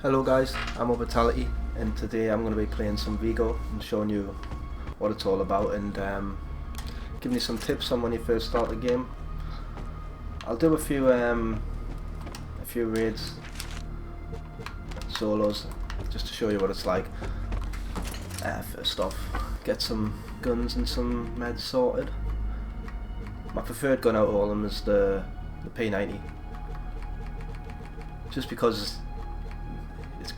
Hello guys, I'm Vitality and today I'm going to be playing some Vigor and showing you what it's all about and giving you some tips on when you first start the game. I'll do a few raids, solos, just to show you what it's like. First off, get some guns and some meds sorted. My preferred gun out of all of them is the P90, just because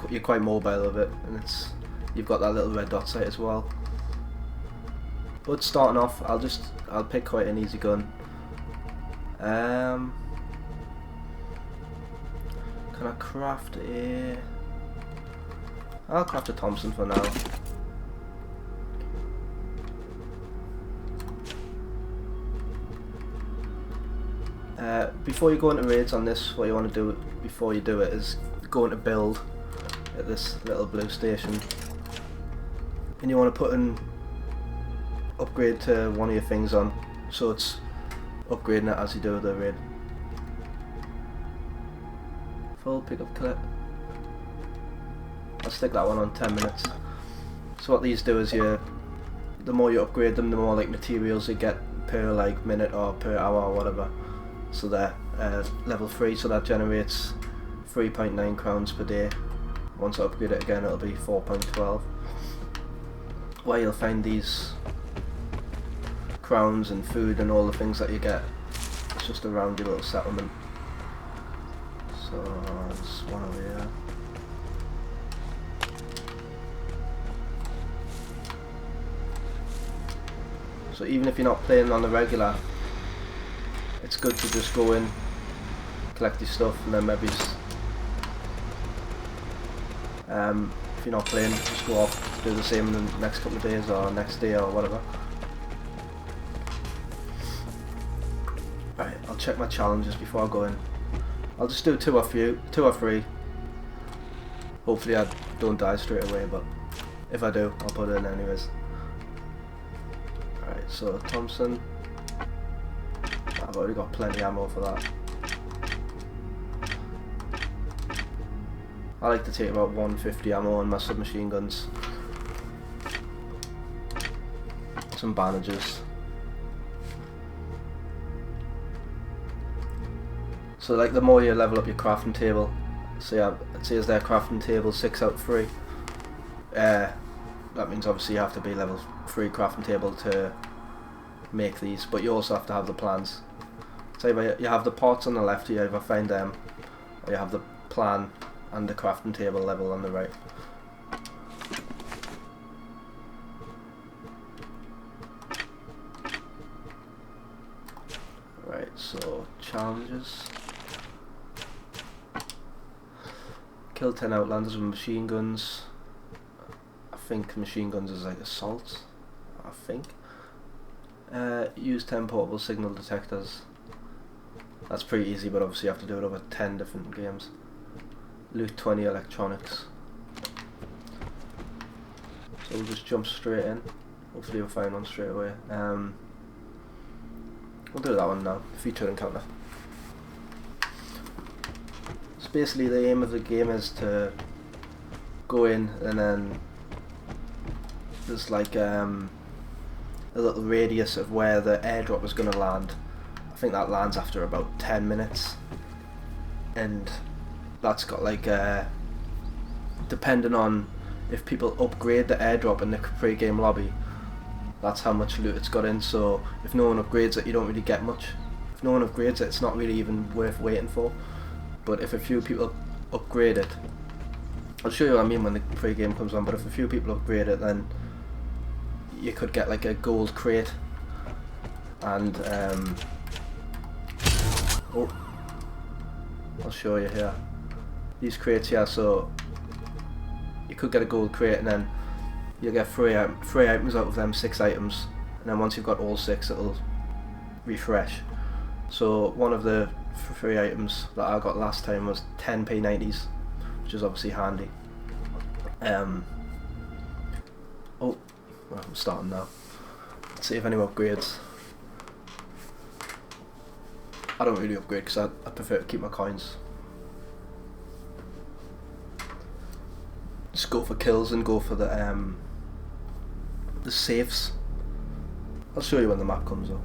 you're quite mobile with it, and you've got that little red dot sight as well. But starting off, I'll pick quite an easy gun. Can I craft a? I'll craft a Thompson for now. Before you go into raids on this, what you want to do before you do it is go into build at this little blue station, and you want to put an upgrade to one of your things on, so it's upgrading it as you do the raid. Full pickup clip. I'll stick that one on 10 minutes. So what these do is the more you upgrade them, the more like materials you get per like minute or per hour or whatever. So they're level 3, so that generates 3.9 crowns per day. Once I upgrade it again, it'll be 4.12. Where you'll find these crowns and food and all the things that you get, it's just around your little settlement. So there's one over here. So even if you're not playing on the regular, it's good to just go in, collect your stuff, and then maybe if you're not playing, just go off, do the same in the next couple of days or next day or whatever. Right, I'll check my challenges before I go in. I'll just do two or three. Hopefully I don't die straight away, but if I do, I'll put it in anyways. Right, so Thompson. I've already got plenty of ammo for that. I like to take about 150 ammo on my submachine guns. Some bandages. So like the more you level up your crafting table, so it says there crafting table 6 out of 3. That means obviously you have to be level 3 crafting table to make these, but you also have to have the plans. So you have the pots on the left, you either find them, or you have the plan and the crafting table level on the right. Right, so challenges. Kill 10 outlanders with machine guns. I think machine guns is like assault, I think. Use 10 portable signal detectors. That's pretty easy, but obviously you have to do it over 10 different games. Loot 20 electronics. So we'll just jump straight in. Hopefully we'll find one straight away. We'll do that one now. Featured encounter. So basically the aim of the game is to go in, and then there's like a little radius of where the airdrop is going to land. I think that lands after about 10 minutes, and that's got like depending on if people upgrade the airdrop in the pre-game lobby, that's how much loot it's got in. So if no one upgrades it, you don't really get much. If no one upgrades it, it's not really even worth waiting for. But if a few people upgrade it, I'll show you what I mean when the pre-game comes on, but if a few people upgrade it, then you could get like a gold crate, and oh, I'll show you here. These crates here, so you could get a gold crate, and then you'll get three items out of them 6 items, and then once you've got all 6, it'll refresh. So one of the 3 items that I got last time was 10 P90s, which is obviously handy. Oh, well, I'm starting now. Let's see if anyone upgrades. I don't really upgrade because I prefer to keep my coins. just go for kills and go for the safes. I'll show you when the map comes up.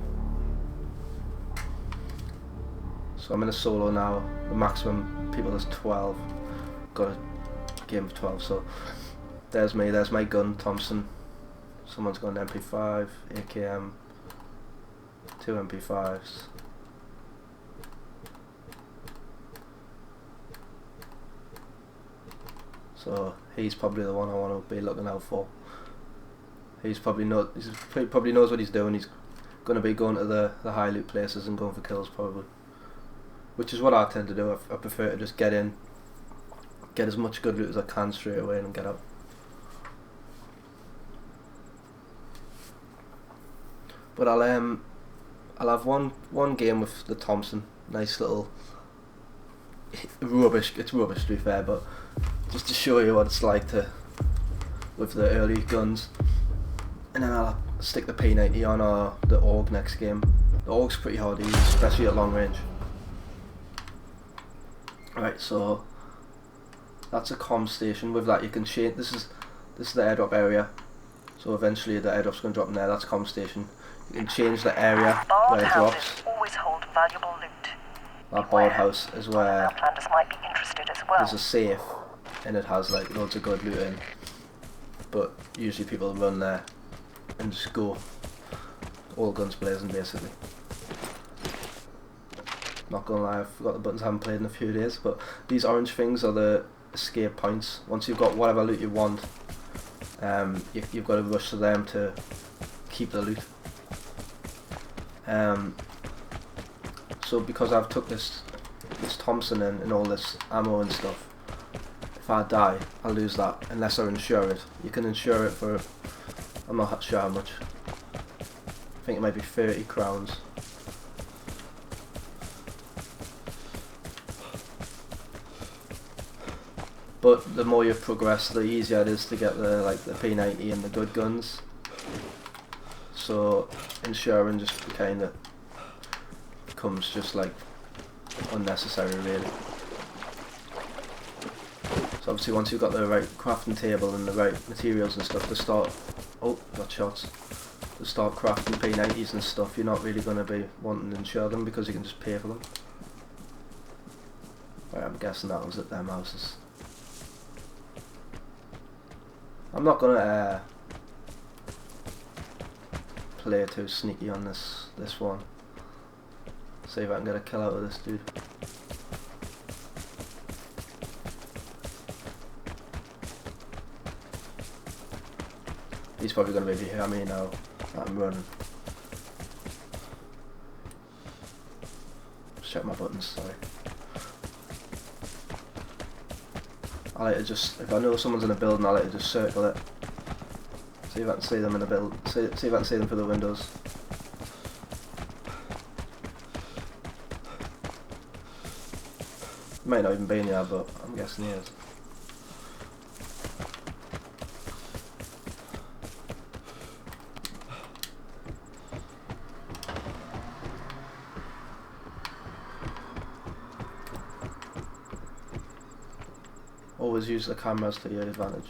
So I'm in a solo now. The maximum people is 12. Got a game of 12. So there's me. There's my gun, Thompson. Someone's got an MP5, AKM, 2 MP5s. So he's probably the one I want to be looking out for. He probably knows what he's doing. He's going to be going to the high loot places and going for kills probably. Which is what I tend to do. I prefer to just get in, get as much good loot as I can straight away and get out. But I'll have one game with the Thompson. Nice little rubbish. It's rubbish to be fair, but just to show you what it's like with the early guns. And then I'll stick the P90 on or the AUG next game. The AUG's pretty hard to use, especially at long range. Right, so that's a comm station. With that you can change. This is the airdrop area. So eventually the airdrop's going to drop in there. That's comm station. You can change the area where it drops. Always hold valuable loot. That board house is where might be interested as well. there's a safe and it has like loads of good loot in. But usually people run there and just go all guns blazing basically. Not gonna lie, I've forgot the buttons, I haven't played in a few days, but these orange things are the escape points. Once you've got whatever loot you want, you've got to rush to them to keep the loot. So because I've took this Thompson in and all this ammo and stuff, if I die, I'll lose that unless I insure it. You can insure it for, I'm not sure how much, I think it might be 30 crowns. But the more you progress, the easier it is to get the P90 and the good guns. So insuring just kind of becomes just like unnecessary really. So obviously once you've got the right crafting table and the right materials and stuff to start, oh, got shots, to start crafting P90s and stuff, you're not really going to be wanting to insure them because you can just pay for them. Right, I'm guessing that was at them houses. I'm not gonna play too sneaky on this one. See if I can get a kill out of this dude. He's probably gonna be behind me now. I'm running. Just check my buttons. Sorry. I like to just, if I know someone's in a building, I like to just circle it. See if I can see them in the build. See if I can see them through the windows. Might not even be in here, but I'm guessing he is. Always use the cameras to your advantage.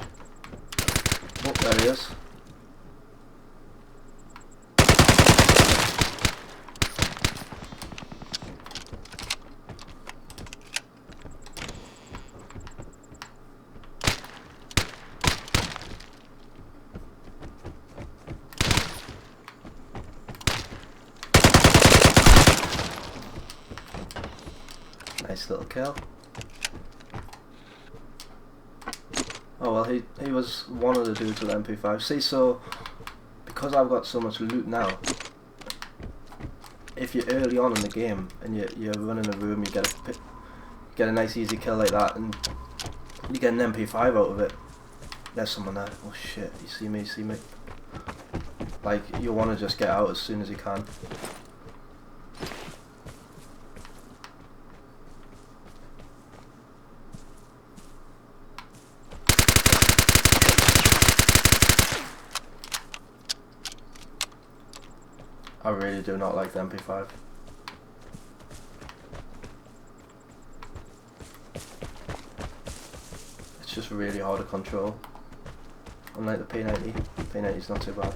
Oh, there he is. Nice little kill. Oh well, he was one of the dudes with MP5. See, so because I've got so much loot now, if you're early on in the game and you're running a room, you get a nice easy kill like that, and you get an MP5 out of it. There's someone there. Oh shit! You see me? You see me? Like you want to just get out as soon as you can. I really do not like the MP5. It's just really hard to control. Unlike the P90. P90's not too bad.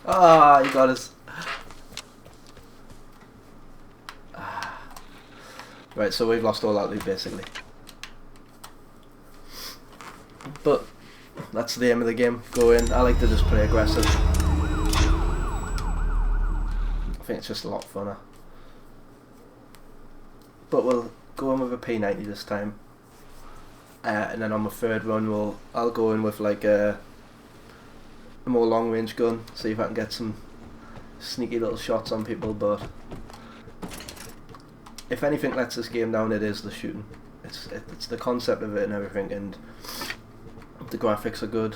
Ah, he got us. Right, so we've lost all that loot basically. But that's the aim of the game. Go in. I like to just play aggressive. I think it's just a lot funner. But we'll go in with a P90 this time. And then on my third run I'll go in with like a more long range gun, see if I can get some sneaky little shots on people. But if anything lets this game down, it is the shooting. It's the concept of it and everything, and the graphics are good.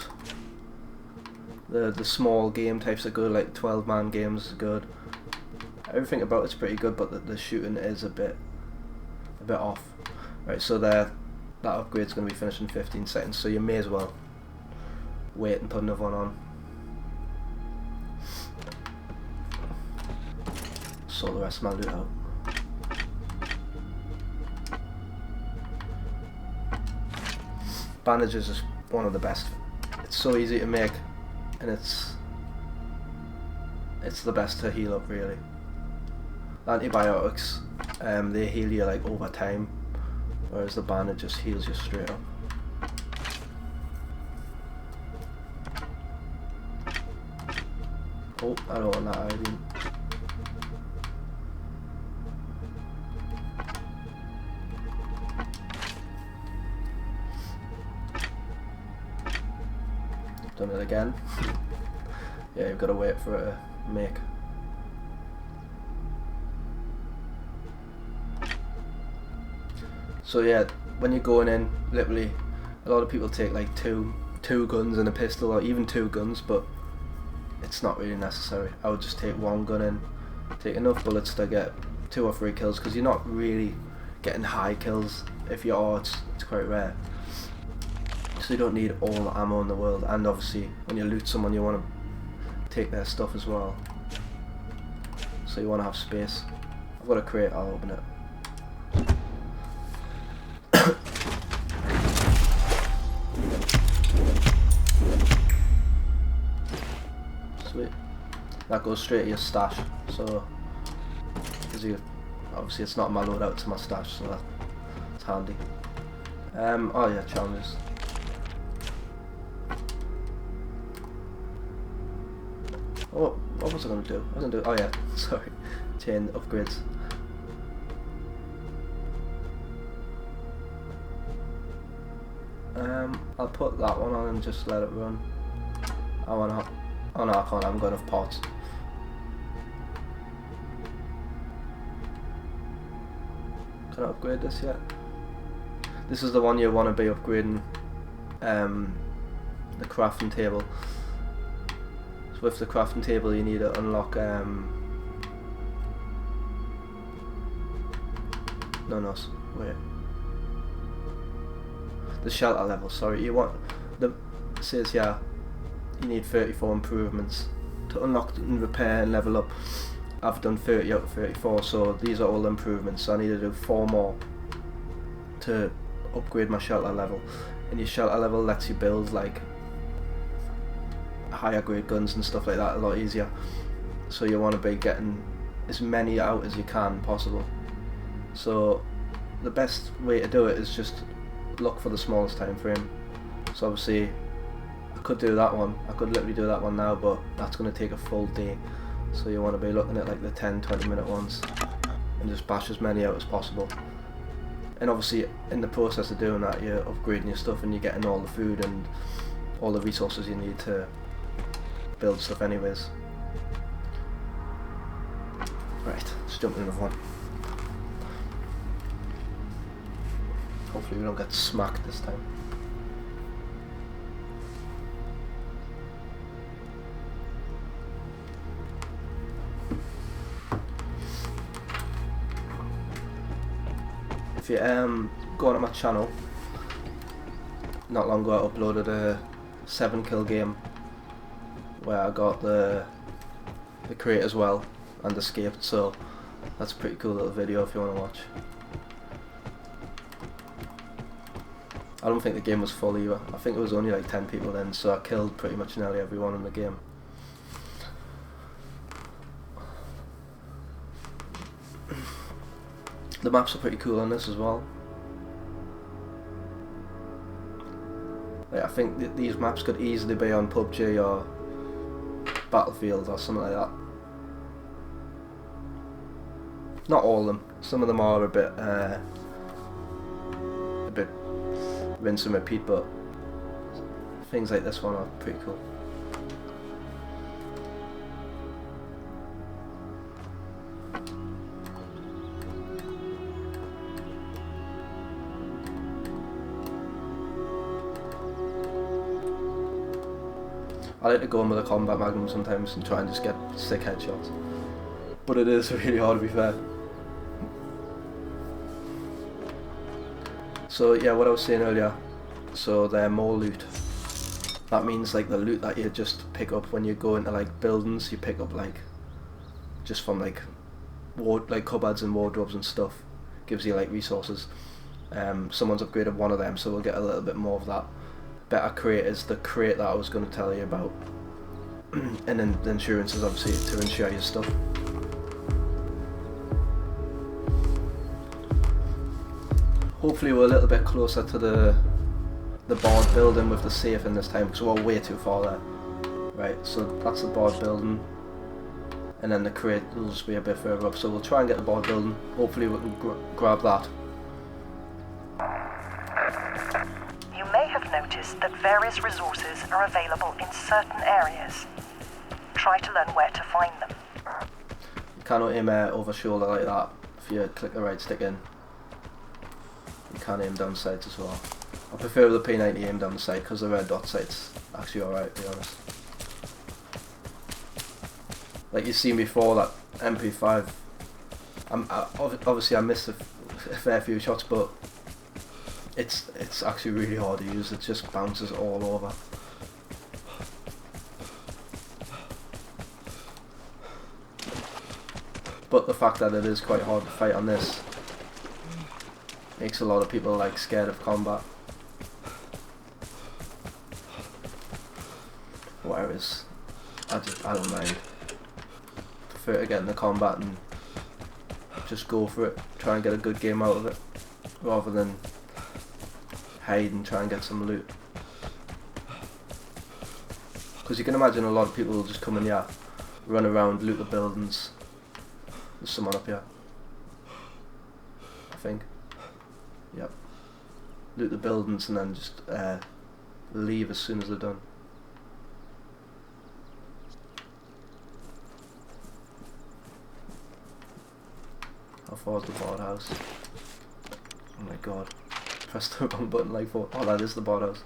The small game types are good, like 12-man games are good. Everything about it's pretty good, but the shooting is a bit off. Right, so that upgrade's going to be finished in 15 seconds, so you may as well wait and put another one on. Sort the rest of my loot out. Bandages is one of the best. It's so easy to make, and it's the best to heal up really. Antibiotics, they heal you like over time, whereas the bandage just heals you straight up. Oh, I don't want that iodine. Done it again. Yeah, you've got to wait for it to make. So yeah, when you're going in, literally, a lot of people take like two guns and a pistol, or even 2 guns, but it's not really necessary. I would just take 1 gun in, take enough bullets to get 2 or 3 kills, because you're not really getting high kills. If you are, it's quite rare. So you don't need all the ammo in the world, and obviously when you loot someone you want to take their stuff as well. So you want to have space. I've got a crate, I'll open it. Sweet. That goes straight to your stash, so obviously it's not my loadout, it's my stash, so that's handy. Oh yeah, challenges. Oh, what was I going to do? I was going to do, oh yeah, sorry, chain upgrades. I'll put that one on and just let it run. Oh no, I can't, I haven't got enough pots. Can I upgrade this yet? This is the one you want to be upgrading, the crafting table. So with the crafting table you need to unlock wait. The shelter level, sorry, you want it says here you need 34 improvements to unlock and repair and level up. I've done 30 out of 34, so these are all improvements, so I need to do 4 more to upgrade my shelter level. And your shelter level lets you build like higher grade guns and stuff like that a lot easier, so you want to be getting as many out as you can possible. So the best way to do it is just look for the smallest time frame. So obviously I could do that one, I could literally do that one now, but that's going to take a full day, so you want to be looking at like the 10-20 minute ones and just bash as many out as possible. And obviously in the process of doing that you're upgrading your stuff and you're getting all the food and all the resources you need to build stuff anyways. Right, let's jump in another one. Hopefully we don't get smacked this time. If you go onto my channel, not long ago I uploaded a 7 kill game where I got the crate as well. and escaped, so that's a pretty cool little video if you want to watch. I don't think the game was full either. I think it was only like 10 people in, so I killed pretty much nearly everyone in the game. The maps are pretty cool on this as well. Like, I think these maps could easily be on PUBG or Battlefield or something like that. Not all of them. Some of them are a bit rinse and repeat, but things like this one are pretty cool. I like to go in with a combat magnum sometimes and try and just get sick headshots, but it is really hard, to be fair. So yeah, what I was saying earlier, so they're more loot. That means like the loot that you just pick up when you go into like buildings, you pick up like just from like cupboards and wardrobes and stuff, gives you like resources. Someone's upgraded one of them, so we'll get a little bit more of that. Better crate is the crate that I was going to tell you about, and then the insurance is obviously to insure your stuff. Hopefully we're a little bit closer to the board building with the safe in this time, because we're way too far there. Right, so that's the board building, and then the crate will just be a bit further up, so we'll try and get the board building. Hopefully we can grab that. You may have noticed that various resources are available in certain areas. Try to learn where to find them. You cannot aim over shoulder like that if you click the right stick in. You can aim down sights as well. I prefer the P90 aim down the sight because the red dot sight's actually alright, to be honest. Like you've seen before, that MP5, obviously I missed a fair few shots, but it's actually really hard to use. It just bounces all over. But the fact that it is quite hard to fight on this makes a lot of people like scared of combat. Whereas I don't mind. Prefer to get in the combat and just go for it, try and get a good game out of it, rather than hide and try and get some loot. Because you can imagine a lot of people will just come in here, run around, loot the buildings. There's someone up here, I think. Yep. Loot the buildings and then just leave as soon as they're done. How far is the board house? Oh my god. Pressed the wrong button like for. Oh, that is the board house.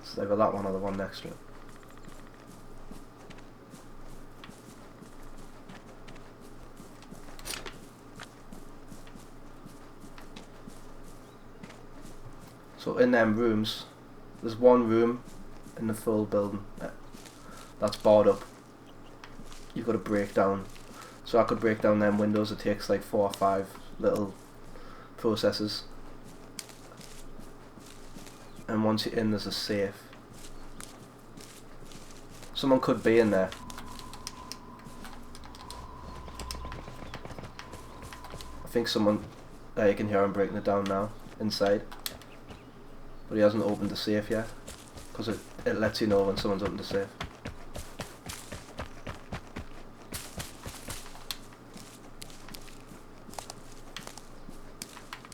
It's either that one or the one next to it. So in them rooms, there's one room in the full building that's barred up. You've got to break down. So I could break down them windows. It takes like 4 or 5 little processes. And once you're in, there's a safe. Someone could be in there. I think someone, you can hear him breaking it down now, inside. But he hasn't opened the safe yet, because it lets you know when someone's opened the safe.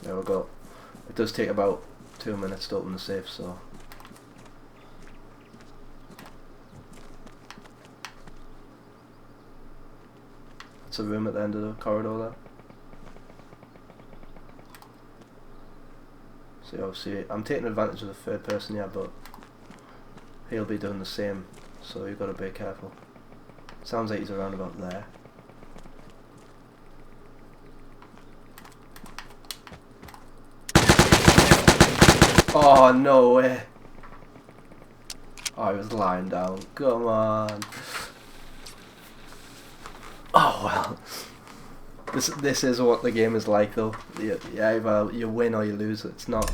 There we go. It does take about 2 minutes to open the safe, so. It's a room at the end of the corridor there. So obviously I'm taking advantage of the third person here, but he'll be doing the same, so you've got to be careful. Sounds like he's around about there. Oh, no way. Oh, he was lying down. Come on. Oh. Oh well. This is what the game is like though. You either you win or you lose. It's not.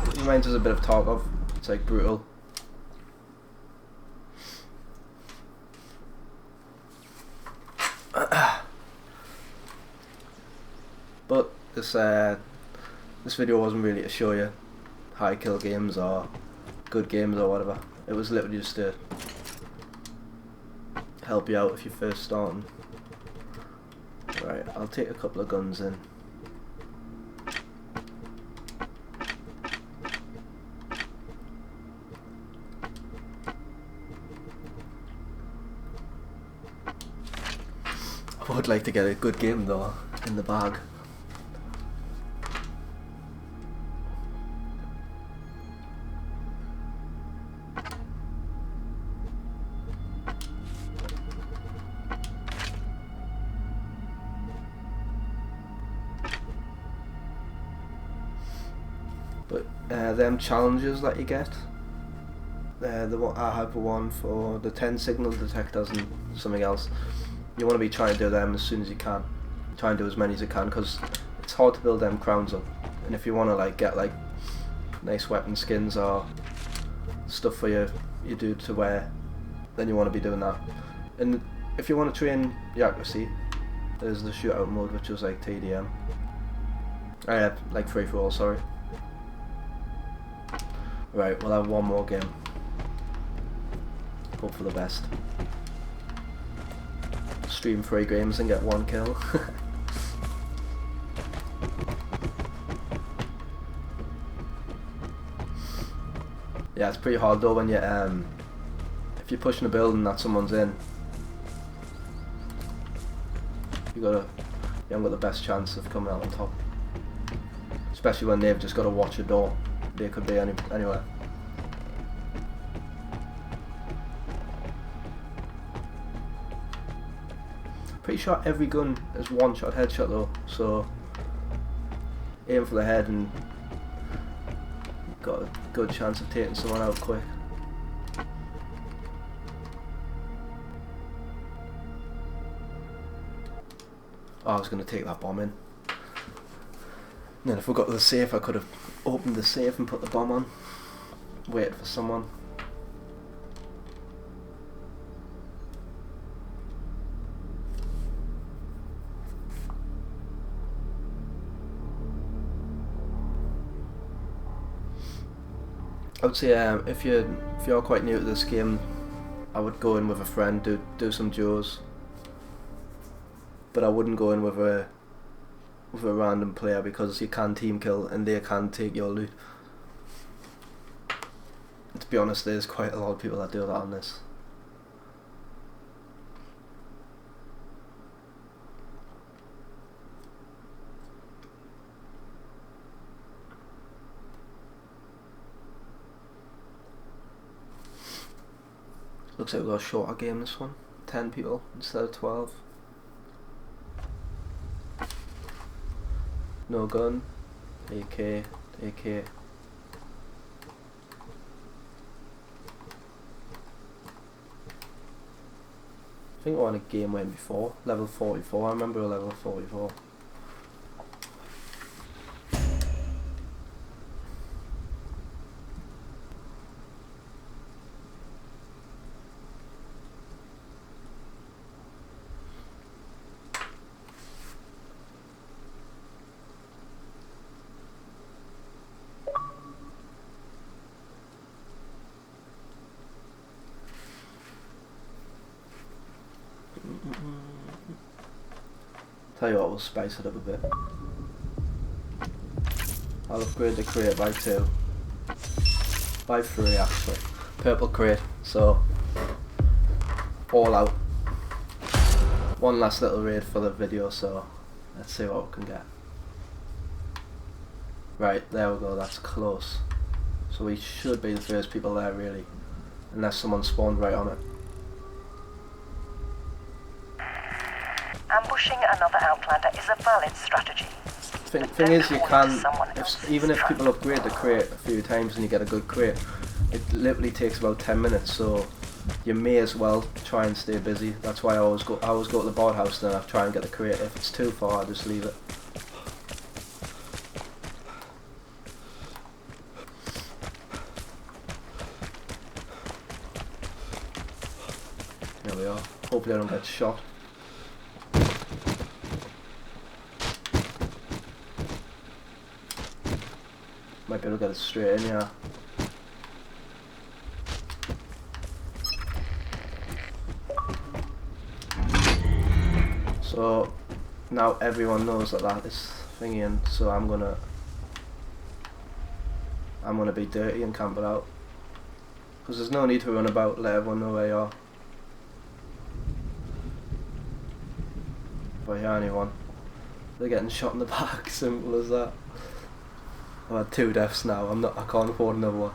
It reminds us a bit of Tarkov. It's like brutal. But this video wasn't really to show you high kill games or good games or whatever. It was literally just to help you out if you're first starting. Right, I'll take a couple of guns in. I would like to get a good game though in the bag. But them challenges that you get, I have one for the 10 signal detectors and something else. You want to be trying to do them as soon as you can. Try and do as many as you can because it's hard to build them crowns up. And if you want to like get like nice weapon skins or stuff for your dude to wear, then you want to be doing that. And if you want to train your accuracy, there's the shootout mode, which is like TDM. Like free for all, sorry. Right, we'll have one more game. Hope for the best. Stream 3 games and get 1 kill. Yeah, it's pretty hard though when you if you're pushing a building that someone's in. You haven't got the best chance of coming out on top. Especially when they've just got to watch a door. They could be anywhere. Pretty sure every gun is one-shot headshot though, so aim for the head and got a good chance of taking someone out quick. Oh, I was going to take that bomb in. And then if we got to the safe, I could have opened the safe and put the bomb on. Waited for someone. I would say if you're quite new to this game, I would go in with a friend, do some duos. But I wouldn't go in with a random player because you can team kill and they can take your loot. And to be honest, there's quite a lot of people that do that on this. Looks like we've got a shorter game this one. 10 people instead of 12. No gun. AK. I think we're on a game went before. Level 44. I remember a level 44. Tell you what, we'll spice it up a bit. I'll upgrade the crate by 2. By 3 actually. Purple crate, so all out. One last little raid for the video, so let's see what we can get. Right, there we go, that's close. So we should be the first people there really. Unless someone spawned right on it. Ambushing another Outlander is a valid strategy. Thing is, you can, even if people upgrade the crate a few times and you get a good crate, it literally takes about 10 minutes, so you may as well try and stay busy. That's why I always go to the board house, then I try and get the crate. If it's too far, I just leave it. There we are. Hopefully I don't get shot. Might be able to get it straight in, yeah. So now everyone knows that is thingy, and so I'm gonna be dirty and camp it out, because there's no need to run about. Let everyone know where you are. If I hear anyone, they're getting shot in the back. Simple as that. I've had 2 deaths now. I can't afford another one.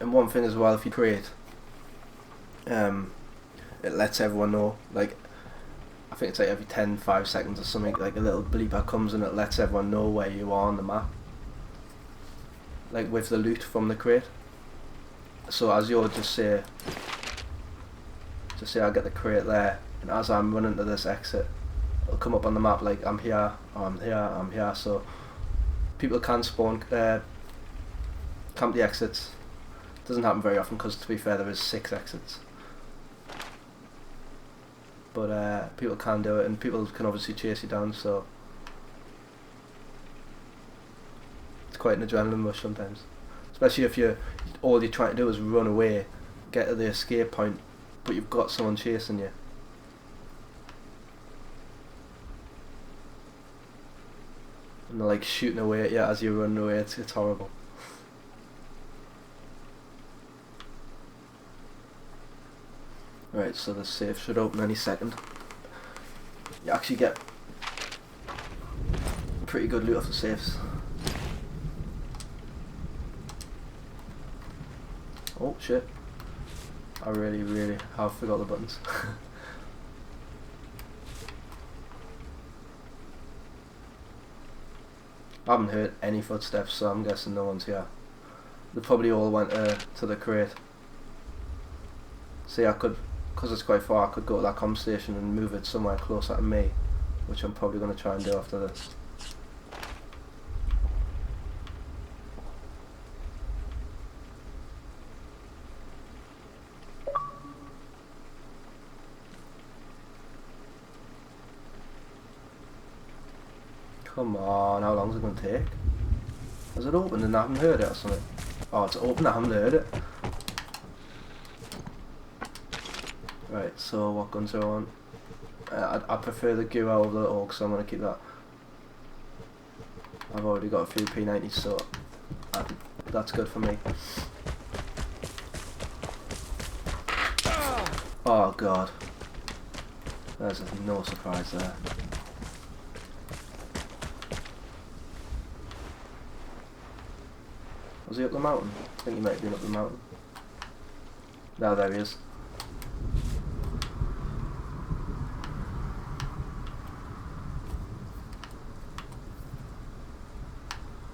And one thing as well, if you create, it lets everyone know. Like, I think it's like every 5 seconds or something, like a little bleeper comes and it lets everyone know where you are on the map, like with the loot from the crate. So as you'll just say I get the crate there, and as I'm running to this exit, it'll come up on the map like I'm here, or I'm here, I'm here. So people can spawn camp the exits. Doesn't happen very often, because to be fair there is 6 exits. But people can do it, and people can obviously chase you down, so it's quite an adrenaline rush sometimes. Especially if all you're trying to do is run away, get to the escape point, but you've got someone chasing you. And they're like shooting away at you as you run away. It's horrible. Right, so the safe should open any second. You actually get pretty good loot off the safes. Oh shit. I really have forgot the buttons. I haven't heard any footsteps, so I'm guessing no one's here. They probably all went to the crate. See, I could, because it's quite far, I could go to that comm station and move it somewhere closer to me, which I'm probably going to try and do after this. Come on, how long is it going to take? Has it opened and I haven't heard it or something? Oh, it's open, I haven't heard it. Right, so what guns are on? I prefer the Gua over the AUG, so I'm going to keep that. I've already got a few P90s, so that's good for me. Oh god. There's no surprise there. Was he up the mountain? I think he might have been up the mountain. No, there he is.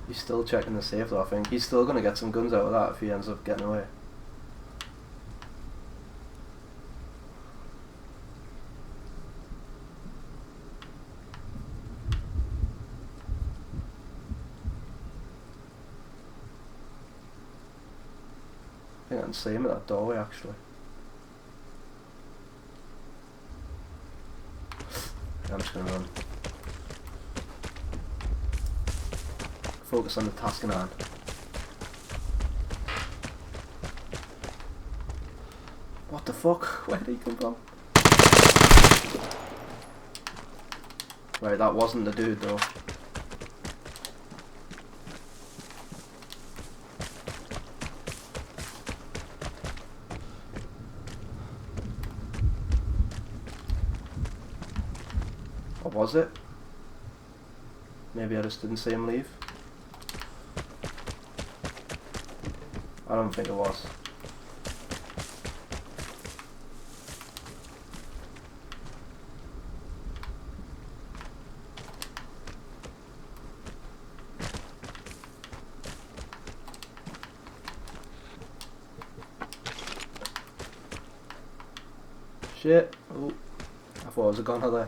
He's still checking the safe though, I think. He's still going to get some guns out of that if he ends up getting away. I think I can see him at that doorway actually. I'm just going to run. Focus on the task in hand. What the fuck? Where did he come from? Right, that wasn't the dude though. Or was it? Maybe I just didn't see him leave. I don't think it was. Shit. Oh, I thought I was a goner there.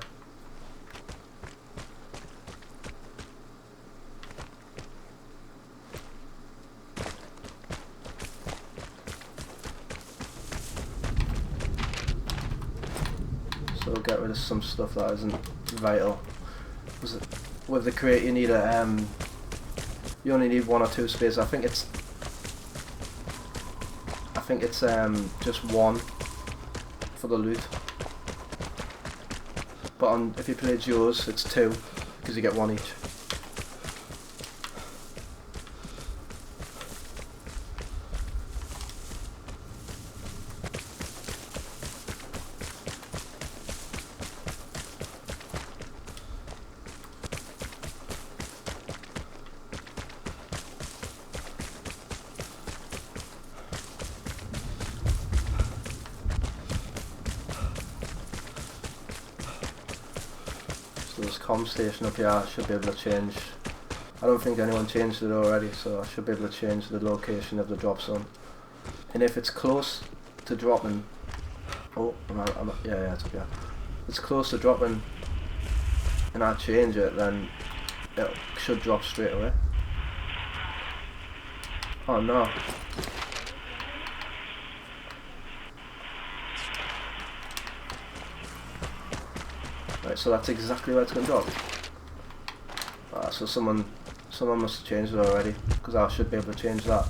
So get rid of some stuff that isn't vital. With the crate you need a you only need 1 or 2 spaces. I think it's just 1 for the loot. But if you play duos, it's 2 because you get 1 each. So this comm station up here, I should be able to change. I don't think anyone changed it already, so I should be able to change the location of the drop zone. And if it's close to dropping, oh, yeah, it's up here. If it's close to dropping, and I change it, then it should drop straight away. Oh no. Right, so that's exactly where it's going to drop. So someone must have changed it already, because I should be able to change that.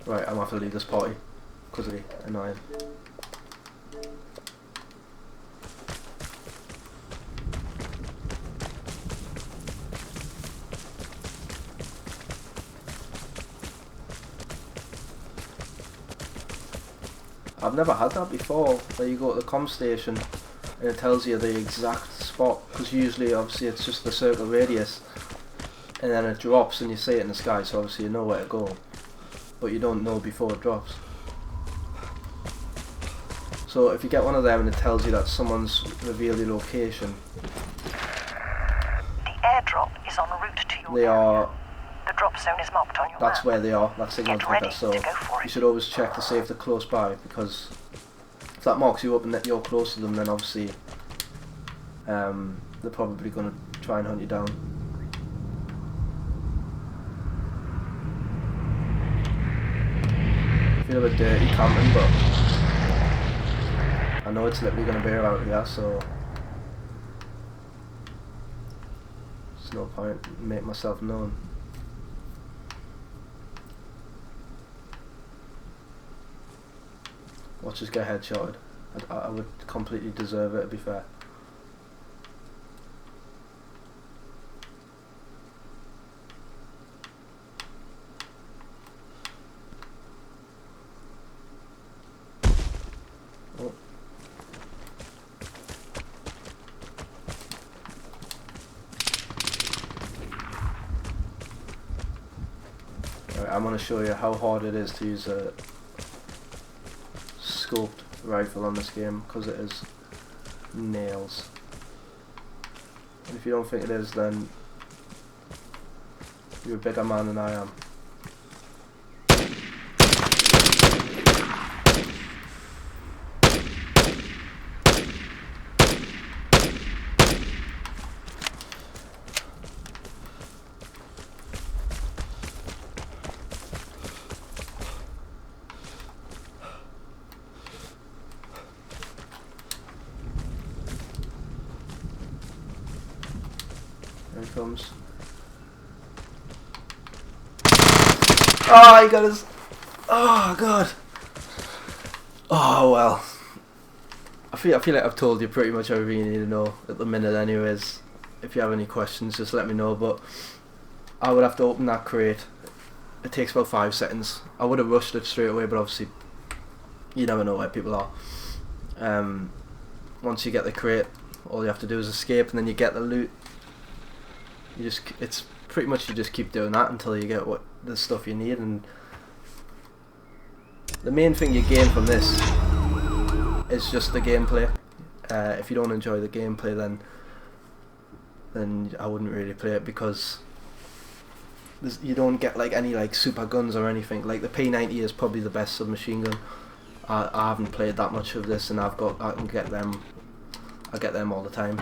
Right, I'm going to have to leave this party, because of the annoying. I've never had that before, where you go to the comm station and it tells you the exact spot, because usually obviously it's just the circle radius and then it drops and you see it in the sky, so obviously you know where to go, but you don't know before it drops. So if you get one of them and it tells you that someone's revealed your location, the airdrop is en route to your area. The drop zone is marked on your That's map. where they are, that signal trigger, so you should always check to see if they're close by, because if that marks you up and that you're close to them, then obviously they're probably going to try and hunt you down. I feel a bit dirty camping, but I know it's literally going to be out here, so there's no point in making myself known. Watch us get headshotted. I would completely deserve it, to be fair. Oh. Right, I'm going to show you how hard it is to use a scoped rifle on this game, because it is nails. And if you don't think it is, then you're a bigger man than I am. There he comes. Oh, he got his... Oh, God. Oh, well. I feel like I've told you pretty much everything you need to know at the minute anyways. If you have any questions, just let me know, but I would have to open that crate. It takes about 5 seconds. I would have rushed it straight away, but obviously you never know where people are. Once you get the crate, all you have to do is escape, and then you get the loot. It's pretty much you just keep doing that until you get the stuff you need. And the main thing you gain from this is just the gameplay. If you don't enjoy the gameplay, then I wouldn't really play it, because you don't get like any like super guns or anything. Like the P90 is probably the best submachine gun. I haven't played that much of this, and I can get them. I get them all the time.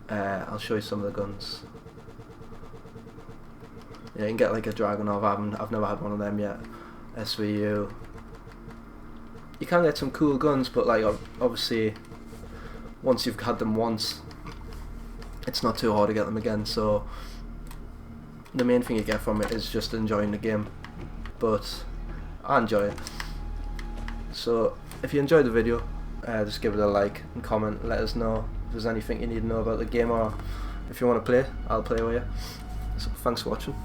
I'll show you some of the guns. Yeah, you can get like a Dragunov. I've never had one of them yet. SVU. You can get some cool guns, but like obviously, once you've had them once, it's not too hard to get them again. So the main thing you get from it is just enjoying the game. But I enjoy it. So if you enjoyed the video, just give it a like and comment. Let us know if there's anything you need to know about the game, or if you want to play, I'll play with you. So thanks for watching.